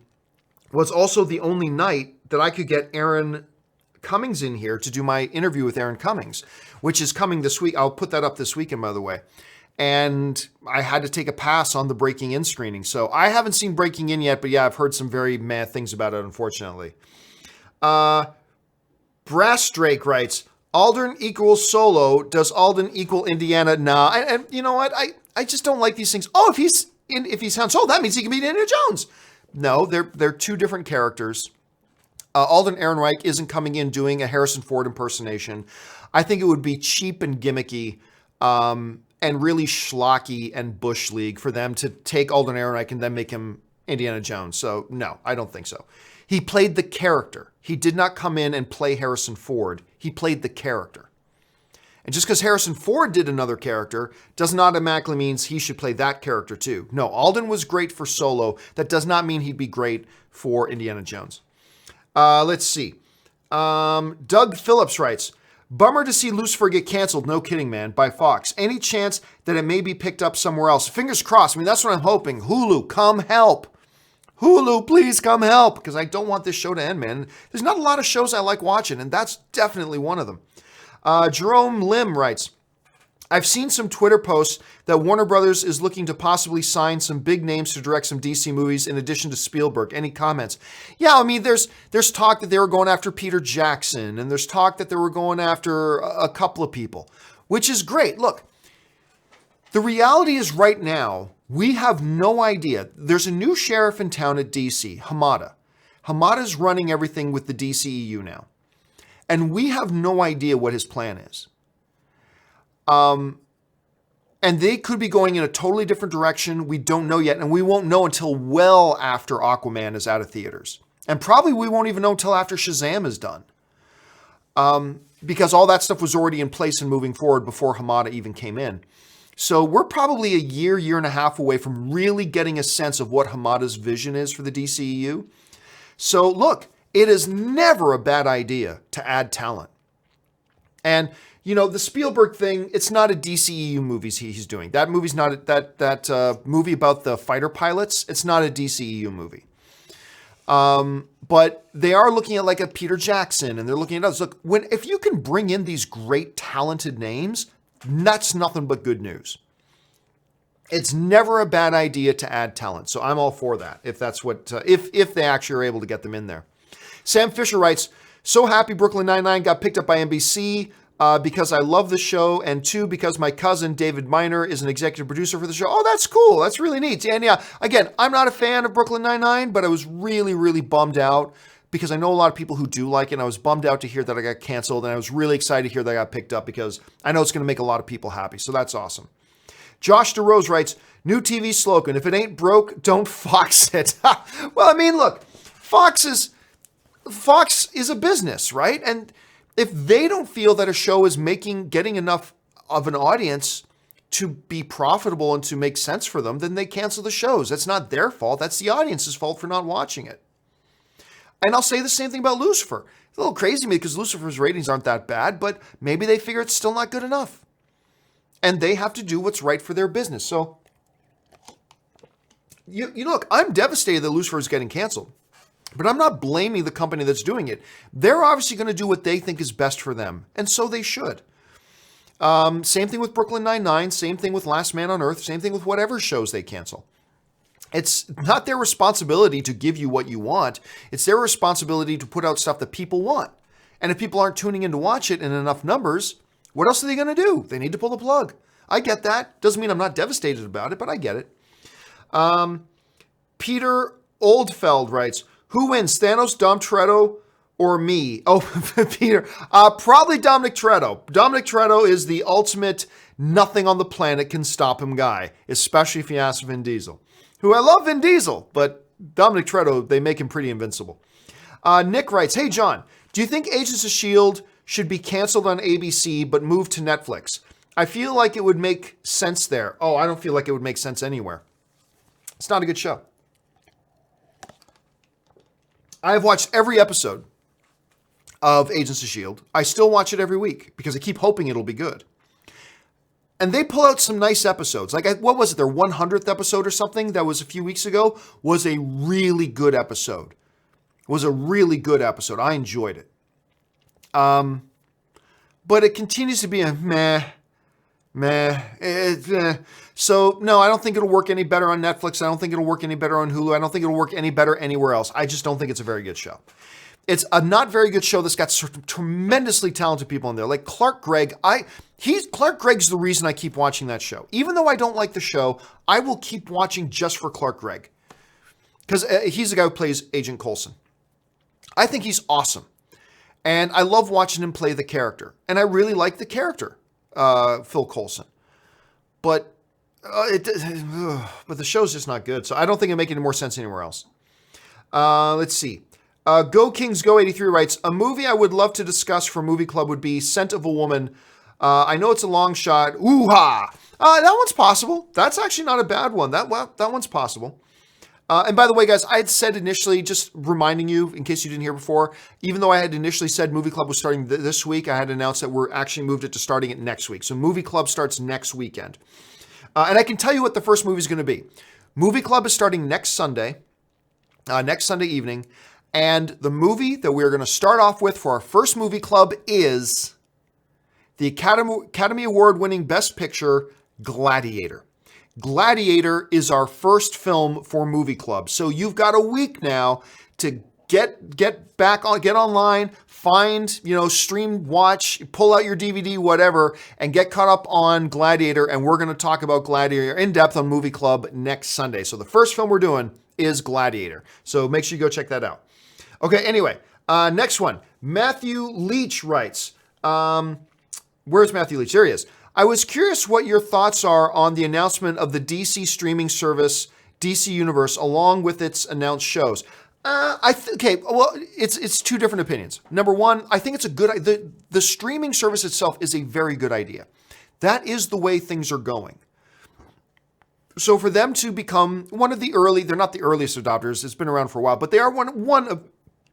was also the only night that I could get Aaron Cummings in here to do my interview with Aaron Cummings, which is coming this week. I'll put that up this weekend, by the way. And I had to take a pass on the Breaking In screening. So I haven't seen Breaking In yet, but yeah, I've heard some very mad things about it, unfortunately. Brass Drake writes, Alden equals Solo. Does Alden equal Indiana? Nah. And you know what? I just don't like these things. Oh, if he's Han Solo, that means he can be Indiana Jones. No, they're 2 different characters. Alden Ehrenreich isn't coming in doing a Harrison Ford impersonation. I think it would be cheap and gimmicky, and really schlocky and Bush League for them to take Alden Ehrenreich and then make him Indiana Jones. So no, I don't think so. He played the character. He did not come in and play Harrison Ford. He played the character. And just because Harrison Ford did another character doesn't automatically means he should play that character too. No, Alden was great for Solo. That does not mean he'd be great for Indiana Jones. Let's see. Doug Phillips writes, bummer to see Lucifer get canceled, no kidding, man, by Fox. Any chance that it may be picked up somewhere else? Fingers crossed. I mean, that's what I'm hoping. Hulu, come help. Hulu, please come help, because I don't want this show to end, man. There's not a lot of shows I like watching, and that's definitely one of them. Jerome Lim writes, I've seen some Twitter posts that Warner Brothers is looking to possibly sign some big names to direct some DC movies in addition to Spielberg. Any comments? Yeah, I mean, there's talk that they were going after Peter Jackson, and there's talk that they were going after a couple of people, which is great. Look, the reality is right now, we have no idea. There's a new sheriff in town at DC, Hamada. Hamada's running everything with the DCEU now. And we have no idea what his plan is. And they could be going in a totally different direction. We don't know yet. And we won't know until well after Aquaman is out of theaters. And probably we won't even know until after Shazam is done. Because all that stuff was already in place and moving forward before Hamada even came in. So we're probably a year and a half away from really getting a sense of what Hamada's vision is for the DCEU. So look, it is never a bad idea to add talent. And you know, the Spielberg thing, it's not a DCEU movie he's doing. That movie's not that movie about the fighter pilots. It's not a DCEU movie. But they are looking at like a Peter Jackson, and they're looking at others. Look, if you can bring in these great talented names, that's nothing but good news. It's never a bad idea to add talent. So I'm all for that. If that's what, if they actually are able to get them in there. Sam Fisher writes, so happy Brooklyn Nine-Nine got picked up by NBC. Because I love the show, and 2, because my cousin, David Miner, is an executive producer for the show. Oh, that's cool. That's really neat. And yeah, again, I'm not a fan of Brooklyn Nine-Nine, but I was really, really bummed out because I know a lot of people who do like it, and I was bummed out to hear that I got canceled, and I was really excited to hear that I got picked up because I know it's going to make a lot of people happy, so that's awesome. Josh DeRose writes, new TV slogan, if it ain't broke, don't Fox it. Well, I mean, look, Fox is a business, right? And if they don't feel that a show is getting enough of an audience, to be profitable and to make sense for them, then they cancel the shows. That's not their fault. That's the audience's fault for not watching it. And I'll say the same thing about Lucifer. It's a little crazy to me because Lucifer's ratings aren't that bad, but maybe they figure it's still not good enough. And they have to do what's right for their business. So, you look, I'm devastated that Lucifer is getting canceled. But I'm not blaming the company that's doing it. They're obviously going to do what they think is best for them. And so they should. Same thing with Brooklyn Nine-Nine. Same thing with Last Man on Earth. Same thing with whatever shows they cancel. It's not their responsibility to give you what you want. It's their responsibility to put out stuff that people want. And if people aren't tuning in to watch it in enough numbers, what else are they going to do? They need to pull the plug. I get that. Doesn't mean I'm not devastated about it, but I get it. Peter Oldfeld writes, who wins, Thanos, Dom Toretto, or me? Oh, Peter. Probably Dominic Toretto. Dominic Toretto is the ultimate nothing on the planet can stop him guy, especially if you ask Vin Diesel. Who I love Vin Diesel, but Dominic Toretto, they make him pretty invincible. Nick writes, hey, John, do you think Agents of S.H.I.E.L.D. should be canceled on ABC but moved to Netflix? I feel like it would make sense there. Oh, I don't feel like it would make sense anywhere. It's not a good show. I have watched every episode of Agents of S.H.I.E.L.D. I still watch it every week because I keep hoping it'll be good. And they pull out some nice episodes. Like, what was it, their 100th episode or something that was a few weeks ago was a really good episode. I enjoyed it. But it continues to be a meh. So, no, I don't think it'll work any better on Netflix. I don't think it'll work any better on Hulu. I don't think it'll work any better anywhere else. I just don't think it's a very good show. It's a not very good show that's got tremendously talented people in there. Like Clark Gregg. Clark Gregg's the reason I keep watching that show. Even though I don't like the show, I will keep watching just for Clark Gregg. Because he's the guy who plays Agent Coulson. I think he's awesome. And I love watching him play the character. And I really like the character, Phil Coulson. But the show's just not good. So I don't think it'll make any more sense anywhere else. Let's see. Go Kings Go 83 writes, a movie I would love to discuss for Movie Club would be Scent of a Woman. I know it's a long shot. Ooh-ha! That one's possible. That's actually not a bad one. That one's possible. And by the way, guys, I had said initially, just reminding you, in case you didn't hear before, even though I had initially said Movie Club was starting this week, I had announced that we're actually moved it to starting it next week. So Movie Club starts next weekend. And I can tell you what the first movie is going to be. Movie Club is starting next Sunday evening. And the movie that we're going to start off with for our first Movie Club is the Academy Award-winning Best Picture, Gladiator. Gladiator is our first film for Movie Club. So you've got a week now to get back on, get online, find, stream, watch, pull out your DVD, whatever, and get caught up on Gladiator. And we're going to talk about Gladiator in depth on Movie Club next Sunday. So the first film we're doing is Gladiator. So make sure you go check that out. Okay, anyway, next one. Matthew Leach writes, where's Matthew Leach? There he is. I was curious what your thoughts are on the announcement of the DC streaming service, DC Universe, along with its announced shows. It's two different opinions. Number one, I think it's a good, the streaming service itself is a very good idea. That is the way things are going. So for them to become one of the early, they're not the earliest adopters, it's been around for a while, but they are one of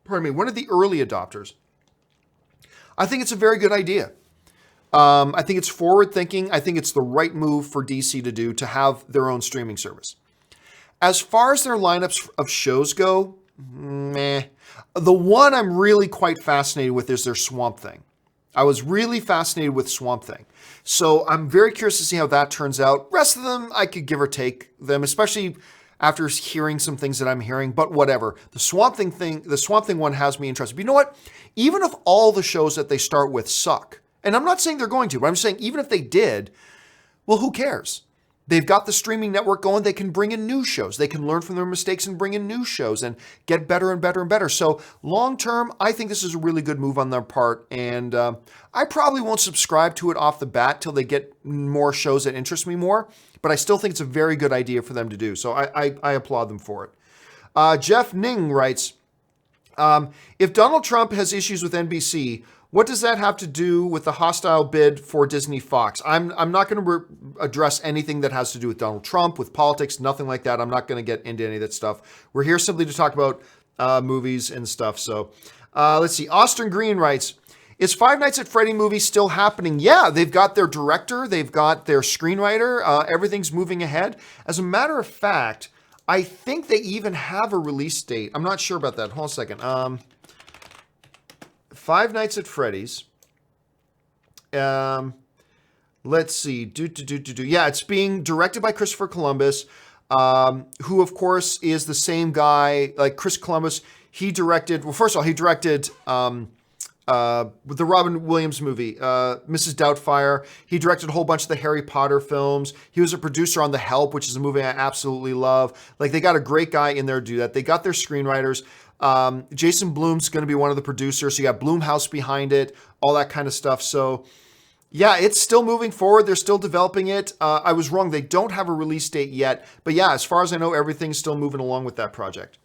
the early adopters. I think it's a very good idea. I think it's forward thinking. I think it's the right move for DC to do, to have their own streaming service. As far as their lineups of shows go, meh. The one I'm really quite fascinated with is their Swamp Thing. I was really fascinated with Swamp Thing. So I'm very curious to see how that turns out. Rest of them, I could give or take them, especially after hearing some things that I'm hearing, but whatever. The Swamp Thing one has me interested. But you know what? Even if all the shows that they start with suck, and I'm not saying they're going to, but I'm saying even if they did, well, who cares? They've got the streaming network going. They can bring in new shows. They can learn from their mistakes and bring in new shows and get better and better and better. So long term, I think this is a really good move on their part. And I probably won't subscribe to it off the bat till they get more shows that interest me more. But I still think it's a very good idea for them to do. So I applaud them for it. Jeff Ning writes, if Donald Trump has issues with NBC, What does that have to do with the hostile bid for Disney Fox? I'm not going to address anything that has to do with Donald Trump, with politics, nothing like that. I'm not going to get into any of that stuff. We're here simply to talk about movies and stuff. So let's see. Austin Green writes, is Five Nights at Freddy movie still happening? Yeah, they've got their director. They've got their screenwriter. Everything's moving ahead. As a matter of fact, I think they even have a release date. I'm not sure about that. Hold on a second. Five Nights at Freddy's. Let's see. Yeah, it's being directed by Christopher Columbus, who, of course, is the same guy. Like Chris Columbus, he directed... Well, first of all, he directed the Robin Williams movie, Mrs. Doubtfire. He directed a whole bunch of the Harry Potter films. He was a producer on The Help, which is a movie I absolutely love. Like, they got a great guy in there to do that. They got their screenwriters. Jason Blum's going to be one of the producers. So you got Blumhouse behind it, all that kind of stuff. So yeah, it's still moving forward. They're still developing it. I was wrong. They don't have a release date yet. But yeah, as far as I know, everything's still moving along with that project.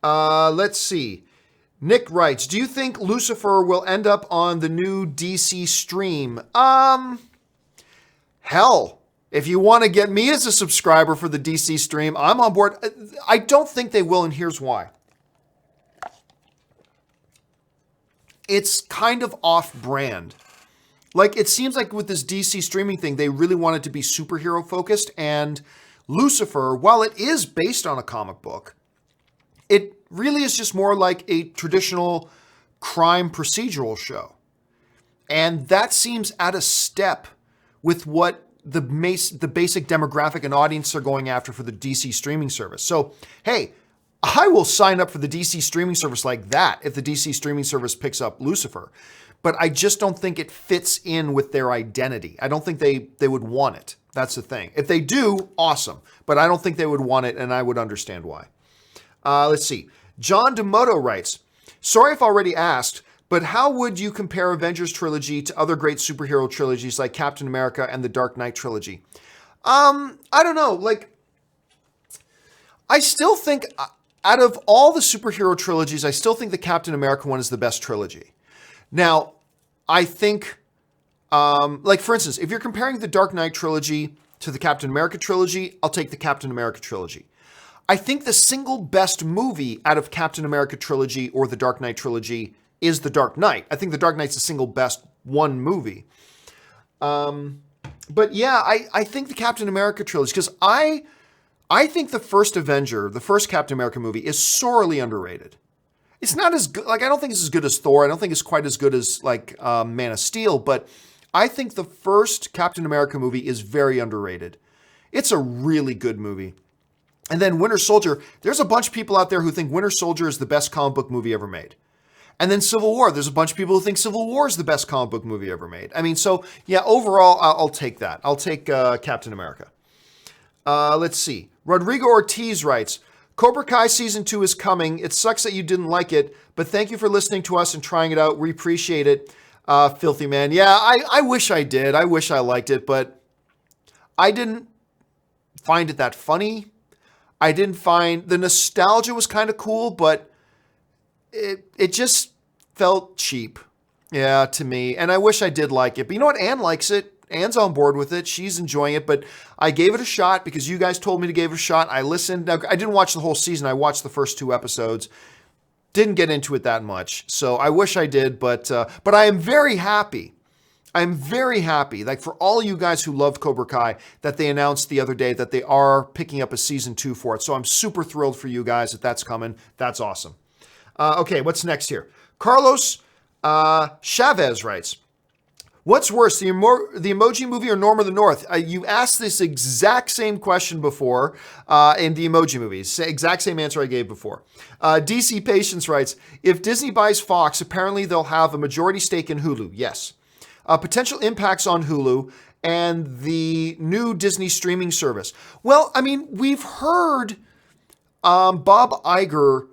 Let's see. Nick writes, do you think Lucifer will end up on the new DC stream? Hell, if you want to get me as a subscriber for the DC stream, I'm on board. I don't think they will, and here's why. It's kind of off-brand. Like, it seems like with this DC streaming thing, they really want it to be superhero focused. And Lucifer, while it is based on a comic book, it really is just more like a traditional crime procedural show. And that seems out of step with what the basic demographic and audience are going after for the DC streaming service. So, hey, I will sign up for the DC streaming service like that if the DC streaming service picks up Lucifer. But I just don't think it fits in with their identity. I don't think they would want it. That's the thing. If they do, awesome. But I don't think they would want it, and I would understand why. Let's see. John DeMoto writes, sorry if already asked, but how would you compare Avengers trilogy to other great superhero trilogies like Captain America and the Dark Knight trilogy? I don't know. Like, I still think... out of all the superhero trilogies, I still think the Captain America one is the best trilogy. Now, I think, like for instance, if you're comparing the Dark Knight trilogy to the Captain America trilogy, I'll take the Captain America trilogy. I think the single best movie out of Captain America trilogy or the Dark Knight trilogy is The Dark Knight. I think The Dark Knight's the single best one movie. But yeah, I think the Captain America trilogy, because I think the first Avenger, the first Captain America movie, is sorely underrated. It's not as good, like, I don't think it's as good as Thor. I don't think it's quite as good as, like, Man of Steel, but I think the first Captain America movie is very underrated. It's a really good movie. And then Winter Soldier, there's a bunch of people out there who think Winter Soldier is the best comic book movie ever made. And then Civil War, there's a bunch of people who think Civil War is the best comic book movie ever made. I mean, so, yeah, overall, I'll take that. I'll take Captain America. Let's see. Rodrigo Ortiz writes, Cobra Kai Season 2 is coming. It sucks that you didn't like it, but thank you for listening to us and trying it out. We appreciate it, Filthy Man. Yeah, I wish I did. I wish I liked it, but I didn't find it that funny. I didn't find... The nostalgia was kind of cool, but it just felt cheap, yeah, to me. And I wish I did like it. But you know what? Anne likes it. Anne's on board with it. She's enjoying it, but I gave it a shot because you guys told me to give it a shot. I listened. Now, I didn't watch the whole season. I watched the first 2 episodes. Didn't get into it that much. So I wish I did, but I am very happy. I'm very happy, like for all you guys who loved Cobra Kai, that they announced the other day that they are picking up a season 2 for it. So I'm super thrilled for you guys that that's coming. That's awesome. Okay, what's next here? Carlos Chavez writes, what's worse, the Emoji Movie or Norm of the North? You asked this exact same question before in the Emoji Movies. Exact same answer I gave before. DC Patience writes, if Disney buys Fox, apparently they'll have a majority stake in Hulu. Yes. Potential impacts on Hulu and the new Disney streaming service. Well, I mean, we've heard Bob Iger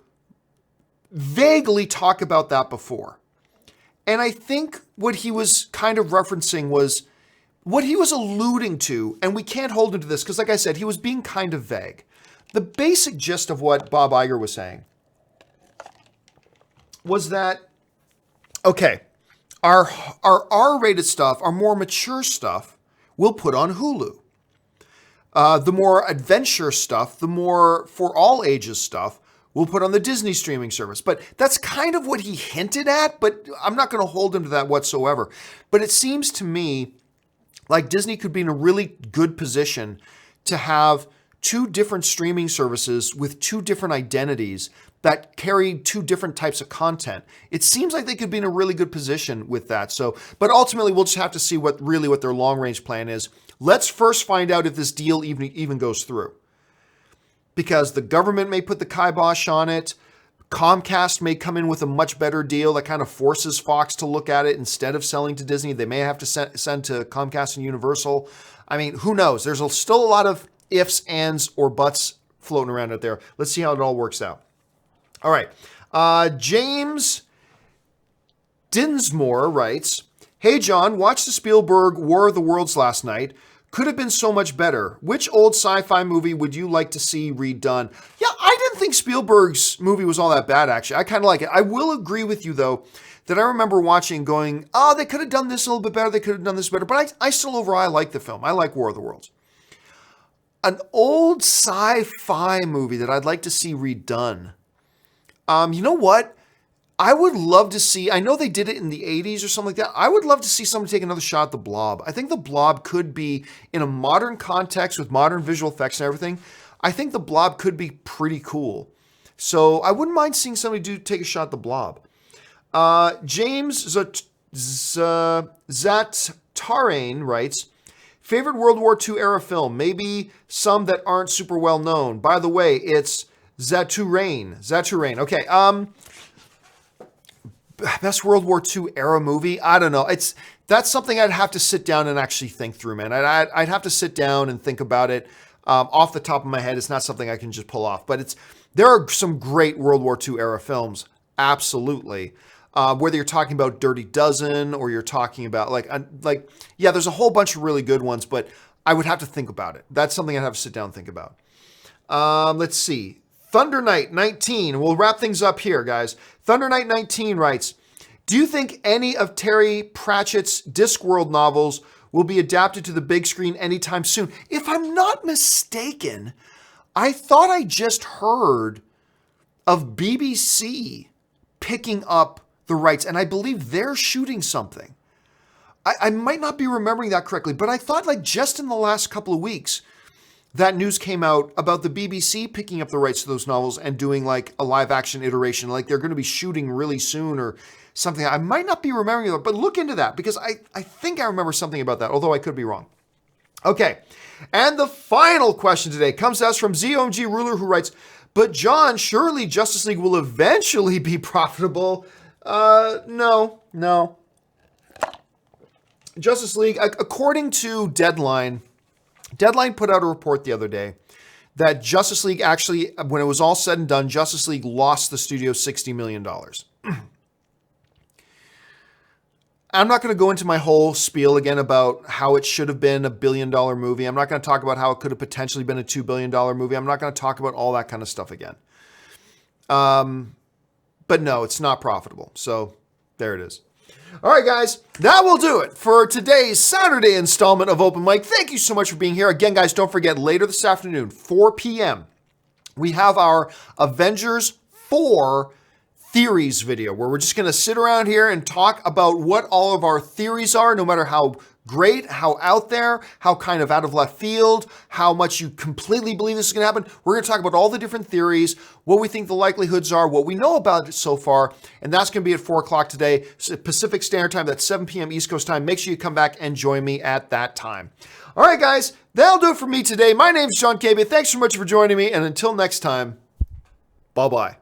vaguely talk about that before. And I think what he was kind of referencing was what he was alluding to, and we can't hold him to this because, like I said, he was being kind of vague. The basic gist of what Bob Iger was saying was that, okay, Our R-rated stuff, our more mature stuff, we'll put on Hulu. The more adventure stuff, the more for all ages stuff, we'll put on the Disney streaming service. But that's kind of what he hinted at, but I'm not going to hold him to that whatsoever. But it seems to me like Disney could be in a really good position to have two different streaming services with two different identities that carry two different types of content. It seems like they could be in a really good position with that. So, but ultimately we'll just have to see what their long range plan is. Let's first find out if this deal even goes through. Because the government may put the kibosh on it. Comcast may come in with a much better deal that kind of forces Fox to look at it instead of selling to Disney. They may have to send to Comcast and Universal. I mean, who knows? There's still a lot of ifs, ands, or buts floating around out there. Let's see how it all works out. All right. James Dinsmore writes, "Hey, John, watched the Spielberg War of the Worlds last night. Could have been so much better. Which old sci-fi movie would you like to see redone?" Yeah, I didn't think Spielberg's movie was all that bad, actually. I kind of like it. I will agree with you, though, that I remember watching going, oh, they could have done this a little bit better. They could have done this better. But I still overall like the film. I like War of the Worlds. An old sci-fi movie that I'd like to see redone. You know what? I would love to see, I know they did it in the 80s or something like that. I would love to see someone take another shot at The Blob. I think The Blob could be, in a modern context with modern visual effects and everything, I think The Blob could be pretty cool. So I wouldn't mind seeing somebody take a shot at The Blob. James Zatarane writes, "Favorite World War II era film? Maybe some that aren't super well known. By the way, it's Zaturane. Okay. Best World War II era movie? I don't know. That's something I'd have to sit down and actually think through, man. I'd have to sit down and think about it. Off the top of my head, it's not something I can just pull off. But there are some great World War II era films, absolutely. Whether you're talking about Dirty Dozen or you're talking about yeah, there's a whole bunch of really good ones, but I would have to think about it. That's something I'd have to sit down and think about. Let's see. Thunder Knight 19. We'll wrap things up here, guys. Thunder Knight 19 writes, "Do you think any of Terry Pratchett's Discworld novels will be adapted to the big screen anytime soon?" If I'm not mistaken, I thought I just heard of BBC picking up the rights, and I believe they're shooting something. I might not be remembering that correctly, but I thought just in the last couple of weeks, that news came out about the BBC picking up the rights to those novels and doing a live action iteration. They're going to be shooting really soon or something. I might not be remembering that, but look into that because I think I remember something about that, although I could be wrong. Okay. And the final question today comes to us from ZOMG Ruler, who writes, "But John, surely Justice League will eventually be profitable." No. Justice League, according to Deadline put out a report the other day that Justice League actually, when it was all said and done, Justice League lost the studio $60 million. I'm not going to go into my whole spiel again about how it should have been a $1 billion movie. I'm not going to talk about how it could have potentially been a $2 billion movie. I'm not going to talk about all that kind of stuff again. But no, it's not profitable. So there it is. All right, guys, that will do it for today's Saturday installment of Open Mic. Thank you so much for being here. Again, guys, don't forget, later this afternoon, 4 p.m., we have our Avengers 4 theories video where we're just going to sit around here and talk about what all of our theories are, no matter how great, how out there, how kind of out of left field, how much you completely believe this is going to happen. We're going to talk about all the different theories, what we think the likelihoods are, what we know about it so far, and that's going to be at 4 o'clock today, Pacific Standard Time. That's 7 p.m. East Coast time. Make sure you come back and join me at that time. All right, guys, that'll do it for me today. My name is John Campea. Thanks so much for joining me, and until next time, bye-bye.